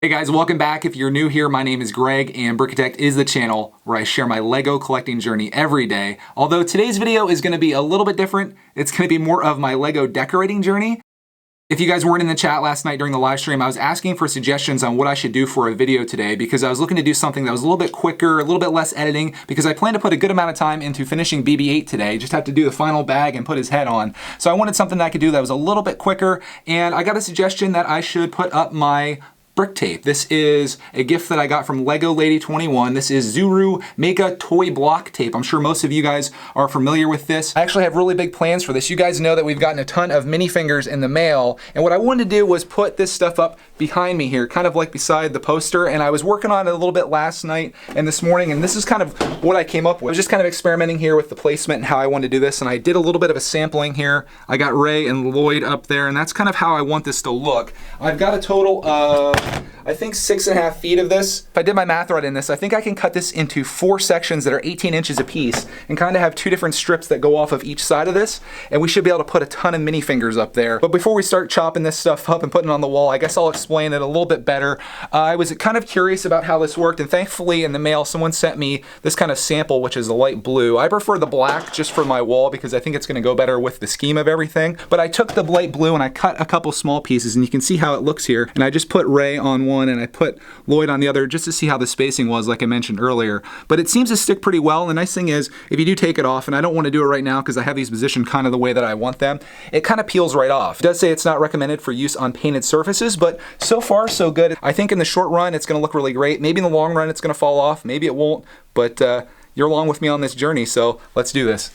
Hey guys, welcome back. If you're new here, my name is Greg and Brickitect is the channel where I share my Lego collecting journey every day. Although today's video is going to be a little bit different. It's going to be more of my Lego decorating journey. If you guys weren't in the chat last night during the live stream, I was asking for suggestions on what I should do for a video today because I was looking to do something that was a little bit quicker, a little bit less editing, because I plan to put a good amount of time into finishing BB-8 today. Just have to do the final bag and put his head on. So I wanted something that I could do that was a little bit quicker, and I got a suggestion that I should put up my brick tape. This is a gift that I got from Lego Lady 21. This is Zuru Mega Toy Block Tape. I'm sure most of you guys are familiar with this. I actually have really big plans for this. You guys know that we've gotten a ton of Minifingers in the mail, and what I wanted to do was put this stuff up behind me here, kind of like beside the poster, and I was working on it a little bit last night and this morning, and this is kind of what I came up with. I was just kind of experimenting here with the placement and how I wanted to do this, and I did a little bit of a sampling here. I got Ray and Lloyd up there, and that's kind of how I want this to look. I've got a total of, I think, 6.5 feet of this. If I did my math right in this, I think I can cut this into 4 sections that are 18 inches apiece and kind of have 2 different strips that go off of each side of this, and we should be able to put a ton of Minifingers up there. But before we start chopping this stuff up and putting it on the wall, I guess I'll explain it a little bit better. I was kind of curious about how this worked, and thankfully in the mail someone sent me this kind of sample, which is the light blue. I prefer the black just for my wall because I think it's going to go better with the scheme of everything. But I took the light blue and I cut a couple small pieces, and you can see how it looks here. And I just put Ray on one and I put Lloyd on the other just to see how the spacing was, like I mentioned earlier. But it seems to stick pretty well. And the nice thing is, if you do take it off, and I don't want to do it right now because I have these positioned kind of the way that I want them, it kind of peels right off. It does say it's not recommended for use on painted surfaces, but so far so good. I think in the short run it's going to look really great. Maybe in the long run it's going to fall off, maybe it won't, but you're along with me on this journey, so let's do this.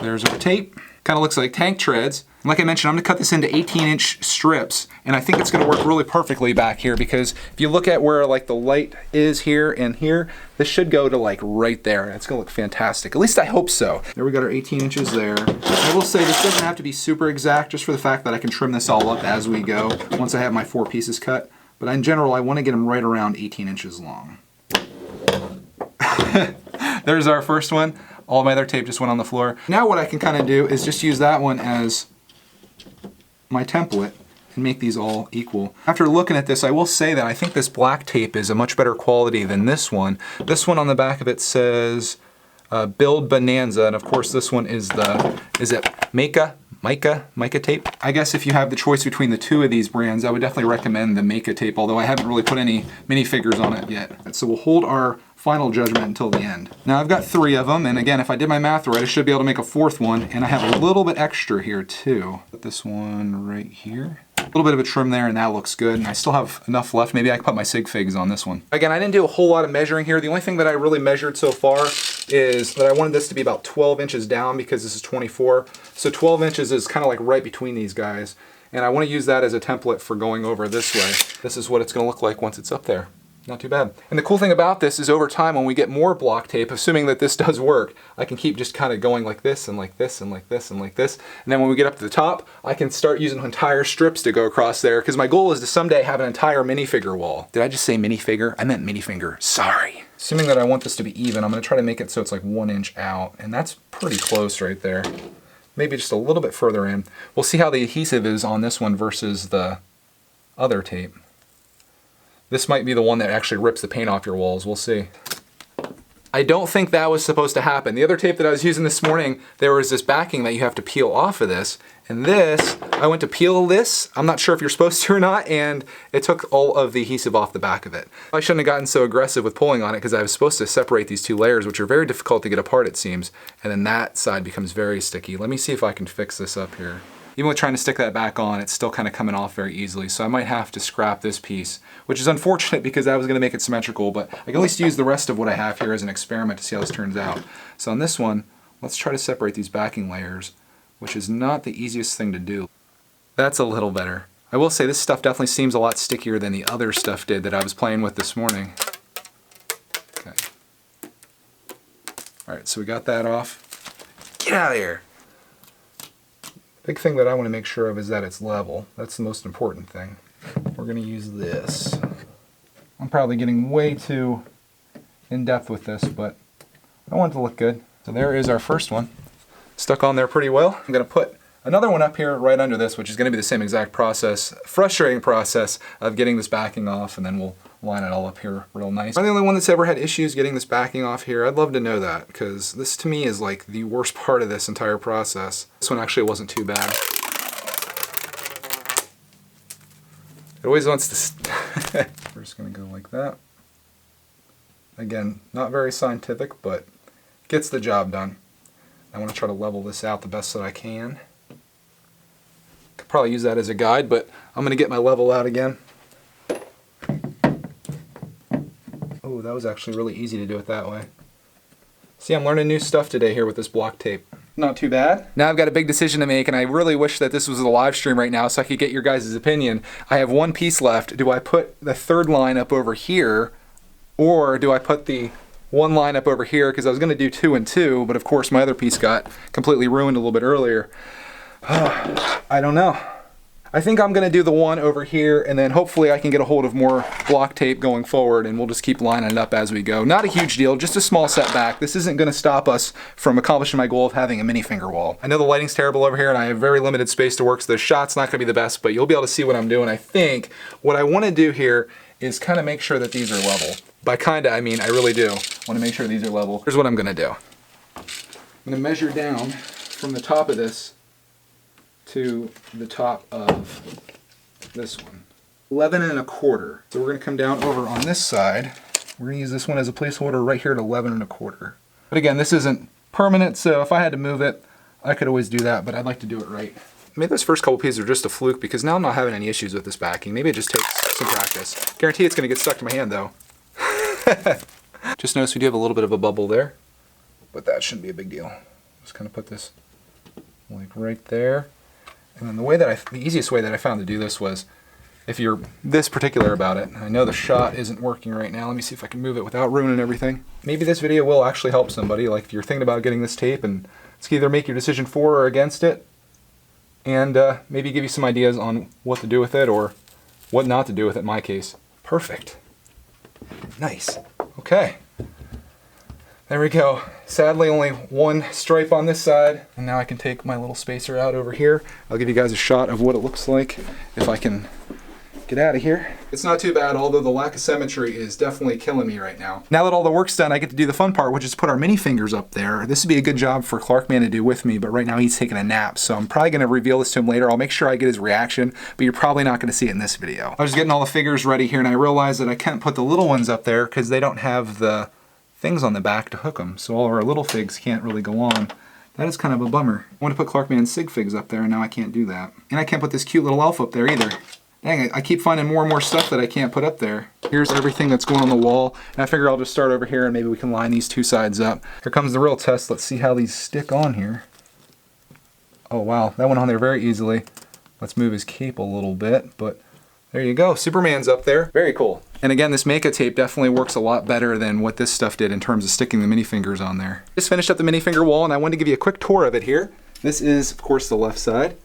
There's our tape. Kind of looks like tank treads. Like I mentioned, I'm going to cut this into 18-inch strips, and I think it's going to work really perfectly back here because if you look at where like the light is here and here, this should go to like right there. It's going to look fantastic. At least I hope so. There we got our 18 inches there. I will say this doesn't have to be super exact, just for the fact that I can trim this all up as we go once I have my 4 pieces cut. But in general, I want to get them right around 18 inches long. There's our first one. All my other tape just went on the floor. Now what I can kind of do is just use that one as my template and make these all equal. After looking at this, I will say that I think this black tape is a much better quality than this one. This one on the back of it says Build Bonanza, and of course this one is the, is it Mica tape? I guess if you have the choice between the two of these brands, I would definitely recommend the Mica tape, although I haven't really put any minifigures on it yet. So we'll hold our final judgment until the end. Now I've got 3 of them, and again, if I did my math right, I should be able to make a 4th one, and I have a little bit extra here too. Put this one right here. A little bit of a trim there, and that looks good, and I still have enough left. Maybe I can put my sig figs on this one. Again, I didn't do a whole lot of measuring here. The only thing that I really measured so far is that I wanted this to be about 12 inches down because this is 24. So 12 inches is kind of like right between these guys, and I want to use that as a template for going over this way. This is what it's going to look like once it's up there. Not too bad. And the cool thing about this is over time when we get more block tape, assuming that this does work, I can keep just kind of going like this and like this and like this and like this. And then when we get up to the top, I can start using entire strips to go across there, because my goal is to someday have an entire minifigure wall. Did I just say minifigure? I meant Minifinger. Sorry. Assuming that I want this to be even, I'm going to try to make it so it's like 1 inch out, and that's pretty close right there. Maybe just a little bit further in. We'll see how the adhesive is on this one versus the other tape. This might be the one that actually rips the paint off your walls. We'll see. I don't think that was supposed to happen. The other tape that I was using this morning, there was this backing that you have to peel off of this. And this, I went to peel this. I'm not sure if you're supposed to or not, and it took all of the adhesive off the back of it. I shouldn't have gotten so aggressive with pulling on it because I was supposed to separate these 2 layers, which are very difficult to get apart, it seems. And then that side becomes very sticky. Let me see if I can fix this up here. Even with trying to stick that back on, it's still kind of coming off very easily, so I might have to scrap this piece, which is unfortunate because I was going to make it symmetrical, but I can at least use the rest of what I have here as an experiment to see how this turns out. So on this one, let's try to separate these backing layers, which is not the easiest thing to do. That's a little better. I will say this stuff definitely seems a lot stickier than the other stuff did that I was playing with this morning. Okay. Alright, so we got that off. Get out of here! Big thing that I want to make sure of is that it's level. That's the most important thing. We're going to use this. I'm probably getting way too in depth with this, but I want it to look good. So there is our first one. Stuck on there pretty well. I'm going to put another one up here right under this, which is going to be the same exact process, frustrating process of getting this backing off, and then we'll line it all up here real nice. I'm the only one that's ever had issues getting this backing off here. I'd love to know that, because this to me is like the worst part of this entire process. This one actually wasn't too bad. It always wants to we're just going to go like that. Again, not very scientific, but gets the job done. I want to try to level this out the best that I can. Could probably use that as a guide, but I'm going to get my level out again. Oh, that was actually really easy to do it that way. See, I'm learning new stuff today here with this block tape. Not too bad. Now I've got a big decision to make, and I really wish that this was a live stream right now so I could get your guys' opinion. I have one piece left. Do I put the third line up over here, or do I put the one line up over here? Because I was going to do 2 and 2, but of course my other piece got completely ruined a little bit earlier. I don't know. I think I'm going to do the one over here, and then hopefully I can get a hold of more block tape going forward, and we'll just keep lining it up as we go. Not a huge deal, just a small setback. This isn't going to stop us from accomplishing my goal of having a Minifinger wall. I know the lighting's terrible over here, and I have very limited space to work, so the shot's not going to be the best, but you'll be able to see what I'm doing. I think what I want to do here is kind of make sure that these are level. By kinda, I mean I really do want to make sure these are level. Here's what I'm going to do. I'm going to measure down from the top of this to the top of this one. 11 1/4. So we're going to come down over on this side. We're going to use this one as a placeholder right here at 11 1/4. But again, this isn't permanent, so if I had to move it, I could always do that, but I'd like to do it right. Maybe those first couple pieces are just a fluke, because now I'm not having any issues with this backing. Maybe it just takes some practice. Guarantee it's going to get stuck to my hand though. Just notice we do have a little bit of a bubble there, but that shouldn't be a big deal. Just kind of put this like right there. And then the easiest way that I found to do this was, if you're this particular about it, I know the shot isn't working right now. Let me see if I can move it without ruining everything. Maybe this video will actually help somebody. Like if you're thinking about getting this tape, and it's either make your decision for or against it, and maybe give you some ideas on what to do with it or what not to do with it in my case. Perfect. Nice. Okay. There we go. Sadly, only one stripe on this side, and now I can take my little spacer out over here. I'll give you guys a shot of what it looks like if I can get out of here. It's not too bad, although the lack of symmetry is definitely killing me right now. Now that all the work's done, I get to do the fun part, which is put our Minifingers up there. This would be a good job for Clarkman to do with me, but right now he's taking a nap, so I'm probably going to reveal this to him later. I'll make sure I get his reaction, but you're probably not going to see it in this video. I was getting all the figures ready here, and I realized that I can't put the little ones up there because they don't have the things on the back to hook them, so all of our little figs can't really go on. That is kind of a bummer. I want to put Clarkman's Sig figs up there, and now I can't do that. And I can't put this cute little elf up there either. Dang it, I keep finding more and more stuff that I can't put up there. Here's everything that's going on the wall, and I figure I'll just start over here and maybe we can line these two sides up. Here comes the real test. Let's see how these stick on here. Oh wow, that went on there very easily. Let's move his cape a little bit, but there you go. Superman's up there. Very cool. And again, this Maka tape definitely works a lot better than what this stuff did in terms of sticking the minifingers on there. Just finished up the Minifinger wall, and I wanted to give you a quick tour of it here. This is, of course, the left side,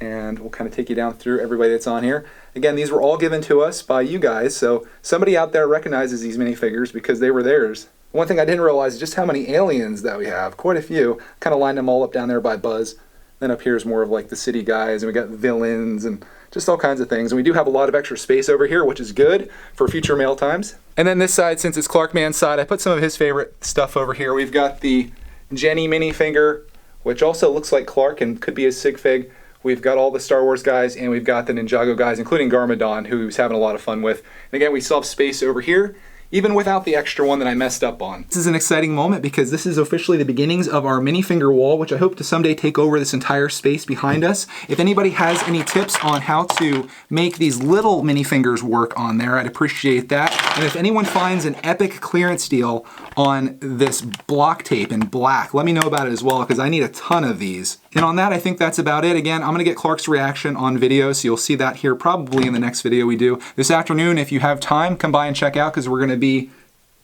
and we'll kind of take you down through everybody that's on here. Again, these were all given to us by you guys, so somebody out there recognizes these minifigures because they were theirs. One thing I didn't realize is just how many aliens that we have. Quite a few. Kind of lined them all up down there by Buzz. Then up here is more of like the city guys, and we got villains and just all kinds of things. And we do have a lot of extra space over here, which is good for future mail times. And then this side, since it's Clarkman's side, I put some of his favorite stuff over here. We've got the Jenny Minifinger, which also looks like Clark and could be a sig fig. We've got all the Star Wars guys, and we've got the Ninjago guys, including Garmadon, who he's having a lot of fun with. And again, we still have space over here, even without the extra one that I messed up on. This is an exciting moment because this is officially the beginnings of our Minifinger wall, which I hope to someday take over this entire space behind us. If anybody has any tips on how to make these little minifingers work on there, I'd appreciate that. And if anyone finds an epic clearance deal on this block tape in black, let me know about it as well, because I need a ton of these. And on that, I think that's about it. Again, I'm gonna get Clark's reaction on video, so you'll see that here probably in the next video we do. This afternoon, if you have time, come by and check out, because we're gonna be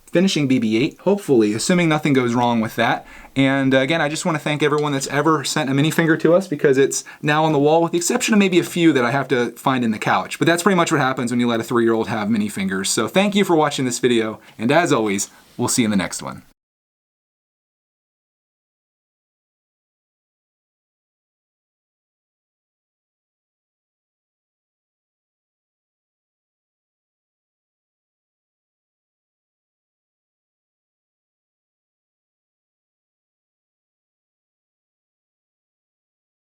finishing BB-8, hopefully, assuming nothing goes wrong with that. And again, I just want to thank everyone that's ever sent a Minifinger to us, because it's now on the wall, with the exception of maybe a few that I have to find in the couch. But that's pretty much what happens when you let a 3-year-old have Minifingers. So thank you for watching this video, and as always, we'll see you in the next one.